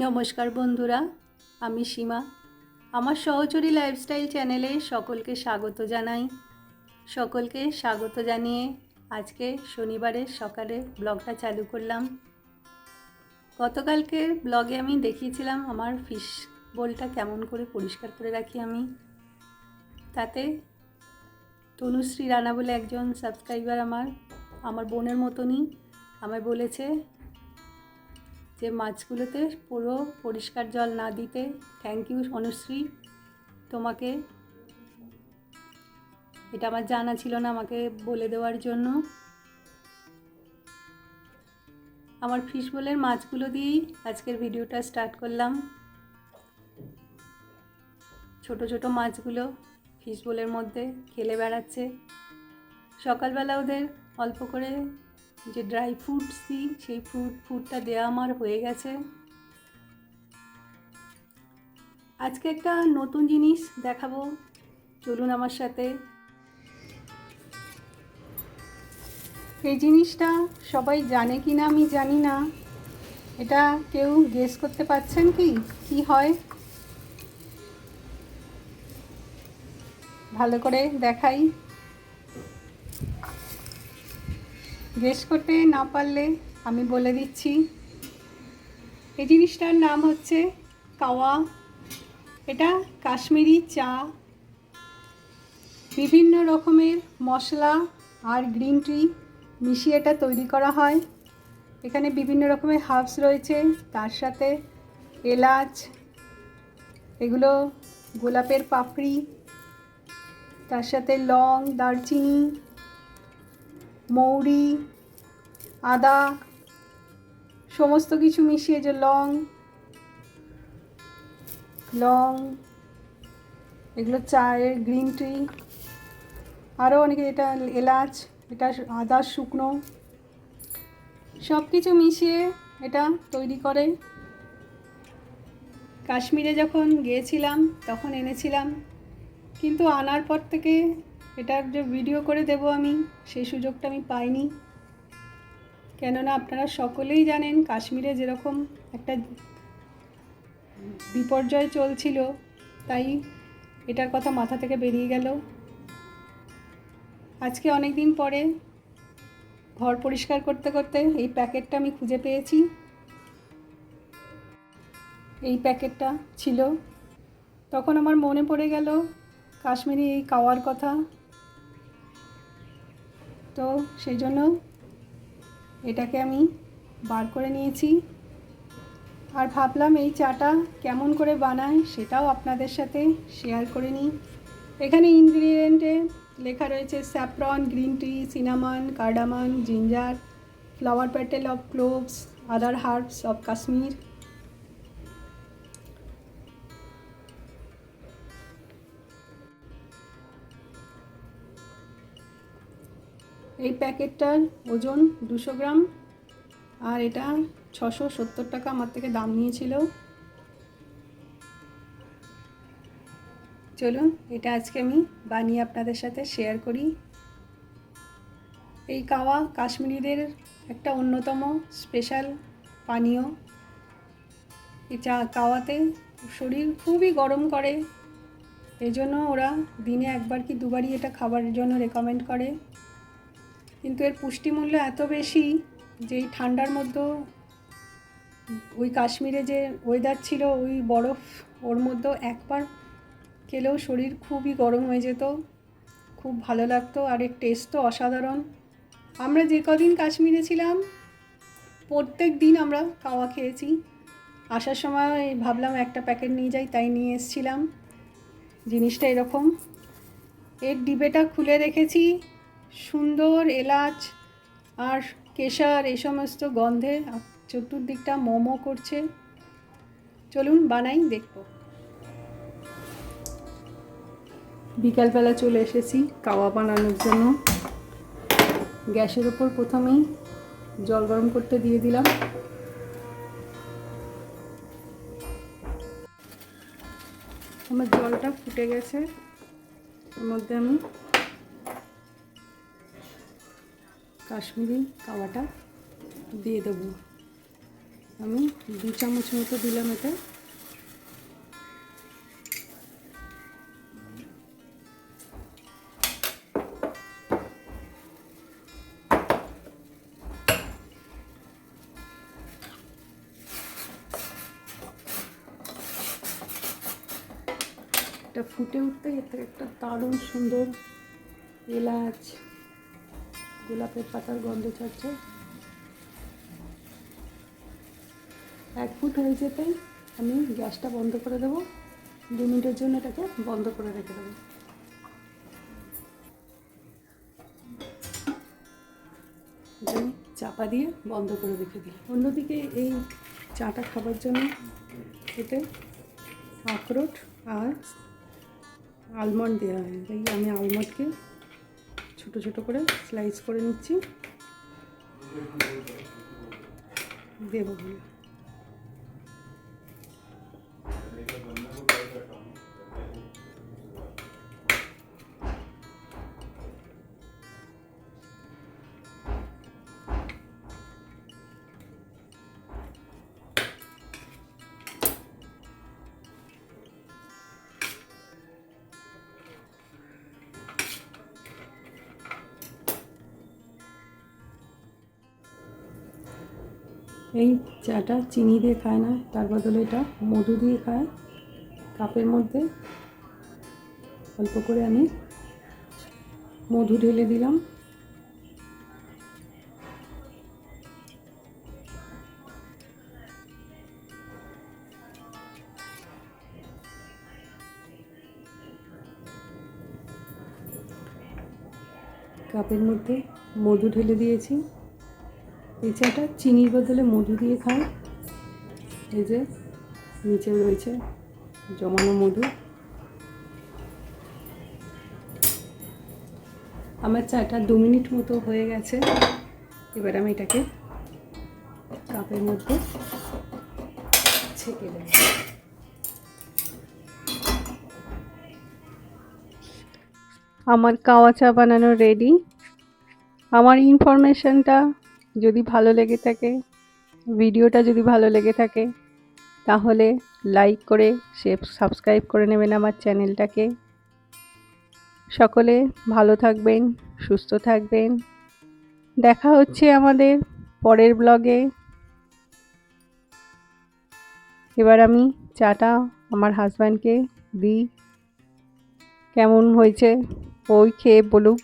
নমস্কার বন্ধুরা, আমি সীমা। আমার সহচরী লাইফস্টাইল চ্যানেলে সকলকে স্বাগত জানাই। সকলকে স্বাগত জানিয়ে আজকে শনিবারের সকালে ব্লগটা চালু করলাম। গতকালকের ব্লগে আমি দেখিয়েছিলাম আমার ফিশ বোলটা কেমন করে পরিষ্কার করে রাখি আমি। তাতে তনুশ্রী রানা বলে একজন সাবস্ক্রাইবার আমার বোনের মতনই আমায় বলেছে যে মাছগুলোতে পুরো পরিষ্কার জল না দিতে। থ্যাংক ইউ অনুশ্রী, তোমাকে। এটা আমার জানা ছিল না, আমাকে বলে দেওয়ার জন্য। আমার ফিশ বোলের মাছগুলো দিয়েই আজকের ভিডিওটা স্টার্ট করলাম। ছোট ছোট মাছগুলো ফিশ বোলের মধ্যে খেলে বেড়াচ্ছে। সকালবেলা ওদের অল্প করে যে ড্রাই ফ্রুটস দিই, সেই ফুডটা দেওয়া আমার হয়ে গেছে। আজকে একটা নতুন জিনিস দেখাবো, চলুন আমার সাথে। এই জিনিসটা সবাই জানে কি না আমি জানি না, এটা কেউ গেস করতে পারছেন কি কি হয়? ভালো করে দেখাই, গেস করতে না পারলে আমি বলে দিচ্ছি। এই জিনিসটার নাম হচ্ছে কাওয়া। এটা কাশ্মীরি চা। বিভিন্ন রকমের মশলা আর গ্রিন টি মিশিয়ে এটা তৈরি করা হয়। এখানে বিভিন্ন রকমের হার্বস রয়েছে, তার সাথে এলাচ, এগুলো গোলাপের পাপড়ি, তার সাথে লং, দারচিনি, মৌরি, আদা, সমস্ত কিছু মিশিয়ে যে লং, এগুলো চায়ের গ্রিন টি, আরও অনেকে, এটা এলাচ, এটা আদা শুকনো, সব কিছু মিশিয়ে এটা তৈরি করে। কাশ্মীরে যখন গিয়েছিলাম তখন এনেছিলাম, কিন্তু আনার পর থেকে এটার যে ভিডিও করে দেব আমি, সেই সুযোগটা আমি পাইনি। কেননা আপনারা সকলেই জানেন কাশ্মীরে যেরকম একটা বিপর্যয় চলছিল, তাই এটার কথা মাথা থেকে বেরিয়ে গেল। আজকে অনেক দিন পরে ঘর পরিষ্কার করতে করতে এই প্যাকেটটা আমি খুঁজে পেয়েছি। এই প্যাকেটটা ছিল, তখন আমার মনে পড়ে গেল কাশ্মীরি এই কাওয়ার কথা। তো সেই জন্য এটাকে আমি বার করে নিয়েছি, আর ভাবলাম এই চাটা কেমন করে বানায় সেটাও আপনাদের সাথে শেয়ার করে নিই। এখানে ইনগ্রিডিয়েন্টে লেখা রয়েছে saffron, green tea, cinnamon, cardamom, ginger, flower Patel of cloves, other herbs of Kashmir. এই প্যাকেটটার ওজন 200 গ্রাম, আর এটা 670 টাকা আমার থেকে দাম নিয়েছিল। চলুন এটা আজকে আমি বানিয়ে আপনাদের সাথে শেয়ার করি। এই কাওয়া কাশ্মীরিদের একটা অন্যতম স্পেশাল পানীয়। এই কাওয়াতে শরীর খুবই গরম করে, এই জন্য ওরা দিনে একবার কি দুবারই এটা খাবারের জন্য রেকমেন্ড করে। কিন্তু এর পুষ্টিমূল্য এত বেশি যে এই ঠান্ডার মধ্যেও, ওই কাশ্মীরে যে ওয়েদার ছিল, ওই বরফ, ওর মধ্যেও একবার খেলেও শরীর খুবই গরম হয়ে যেত, খুব ভালো লাগতো। আর এর টেস্ট তো অসাধারণ। আমরা যে কদিন কাশ্মীরে ছিলাম প্রত্যেক দিন আমরা কাওয়া খেয়েছি। আসার সময় ভাবলাম একটা প্যাকেট নিয়ে যাই, তাই নিয়ে এসেছিলাম। জিনিসটা এরকম, এর ডিবেটা খুলে রেখেছি। সুন্দর এলাচ আর কেশর এই সমস্ত গন্ধে চতুর্দিকটা মোমো করছে। চলুন বানাই, দেখব। বিকালবেলা চলে এসেছি কাওয়া বানানোর জন্য। গ্যাসের ওপর প্রথমেই জল গরম করতে দিয়ে দিলাম। আমার জলটা ফুটে গেছে, এর মধ্যে আমি কাশ্মীরি কাওয়াটা দিয়ে দেবো। আমি 2 চামচ মতো দিলাম এটা। এটা ফুটে উঠতে এতে একটা দারুণ সুন্দর এলাচ গোলাপের পাতার গন্ধ ছাড়ছে। 1 ফুট হয়ে যেতেই আমি গ্যাসটা বন্ধ করে দেবো। 2 মিনিটের জন্য এটাকে বন্ধ করে রেখে দেবো। আমি চাপা দিয়ে বন্ধ করে রেখে দিই। অন্যদিকে এই চাটা খাবার জন্য এতে আখরোট আর আলমন্ড দেওয়া হয়, তাই আমি আলমন্ডকে ছোটো ছোটো করে স্লাইস করে নিচ্ছি, দেবো বলে। এই চাটা চিনি দিয়ে খায় না, তার বদলে এটা মধু দিয়ে খায়। কাপের মধ্যে অল্প করে আমি মধু ঢেলে দিলাম। কাপের মধ্যে মধু ঢেলে দিয়েছি। এই চাটা চিনির বদলে মধু দিয়ে খায়। এই যে নিচে রয়েছে জমানো মধু। আমার চাটা 2 মিনিট মতো হয়ে গেছে। এবার আমি এটাকে কাপের মধ্যে ছেঁকে দেব। আমার কাওয়া চা বানানো রেডি। আমার ইনফরমেশনটা যদি ভালো লেগে থাকে, ভিডিওটা যদি ভালো লেগে থাকে, তাহলে লাইক করে সাবস্ক্রাইব করে নেবেন আমার চ্যানেলটাকে। সকলে ভালো থাকবেন, সুস্থ থাকবেন। দেখা হচ্ছে আমাদের পরের ব্লগে। এবার আমি চাটা আমার হাজব্যান্ডকে দিই, কেমন হয়েছে ওই খেয়ে বলুক।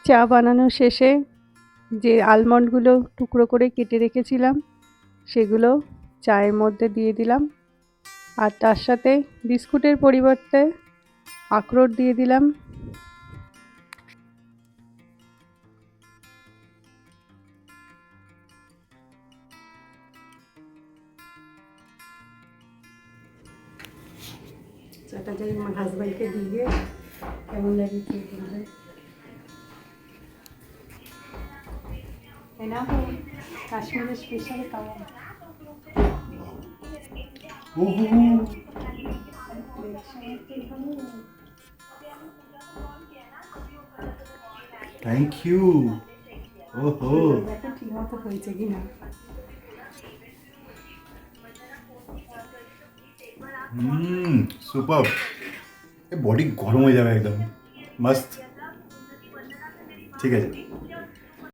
চা বানানো শেষে যে আলমন্ডগুলো টুকরো করে কেটে রেখেছিলাম সেগুলো চায়ের মধ্যে দিয়ে দিলাম, আর তার সাথে বিস্কুটের পরিবর্তে আখরোট দিয়ে দিলাম। চাটা যাই আমার হাজব্যান্ডকে দিয়ে কেমন লাগে খেয়ে বলবে। এটা তো কাশ্মীরের স্পেশাল খাবার। Thank you. ওহো, দেখো ঠিক মতো হয়েছে কিনা। সুপার। বডি গরম হয়ে যাবে একদম, মস্ত। ঠিক আছে।